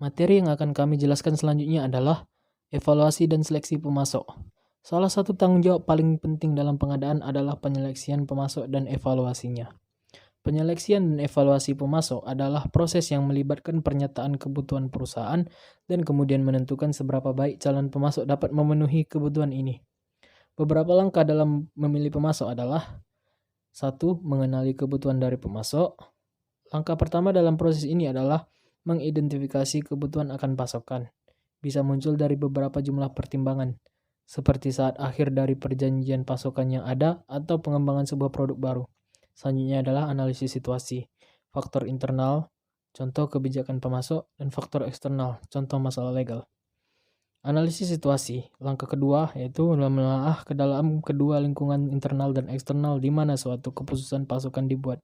Materi yang akan kami jelaskan selanjutnya adalah evaluasi dan seleksi pemasok. Salah satu tanggung jawab paling penting dalam pengadaan adalah penyeleksian pemasok dan evaluasinya. Penyeleksian dan evaluasi pemasok adalah proses yang melibatkan pernyataan kebutuhan perusahaan dan kemudian menentukan seberapa baik calon pemasok dapat memenuhi kebutuhan ini. Beberapa langkah dalam memilih pemasok adalah: 1. Mengenali kebutuhan dari pemasok. Langkah pertama dalam proses ini adalah mengidentifikasi kebutuhan akan pasokan. Bisa muncul dari beberapa jumlah pertimbangan, seperti saat akhir dari perjanjian pasokan yang ada atau pengembangan sebuah produk baru. Selanjutnya adalah analisis situasi, faktor internal, contoh kebijakan pemasok, dan faktor eksternal, contoh masalah legal. Analisis situasi, langkah kedua yaitu menelaah ke dalam kedua lingkungan internal dan eksternal di mana suatu keputusan pasokan dibuat.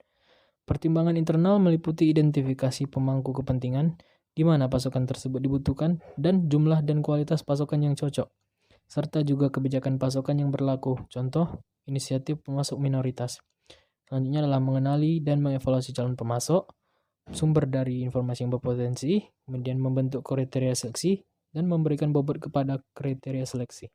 Pertimbangan internal meliputi identifikasi pemangku kepentingan, di mana pasokan tersebut dibutuhkan, dan jumlah dan kualitas pasokan yang cocok, serta juga kebijakan pasokan yang berlaku, contoh inisiatif pemasok minoritas. Selanjutnya adalah mengenali dan mengevaluasi calon pemasok, sumber dari informasi yang berpotensi, kemudian membentuk kriteria seleksi, dan memberikan bobot kepada kriteria seleksi.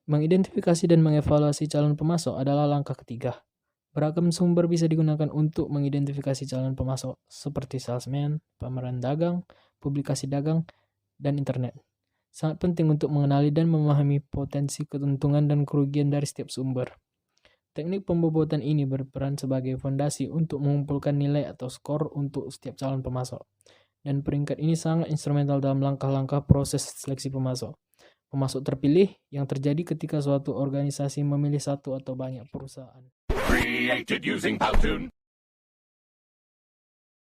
Mengidentifikasi dan mengevaluasi calon pemasok adalah langkah ketiga. Beragam sumber bisa digunakan untuk mengidentifikasi calon pemasok, seperti salesman, pameran dagang, publikasi dagang, dan internet. Sangat penting untuk mengenali dan memahami potensi keuntungan dan kerugian dari setiap sumber. Teknik pembobotan ini berperan sebagai fondasi untuk mengumpulkan nilai atau skor untuk setiap calon pemasok. Dan peringkat ini sangat instrumental dalam langkah-langkah proses seleksi pemasok. Pemasok terpilih yang terjadi ketika suatu organisasi memilih satu atau banyak perusahaan. Created using Powtoon.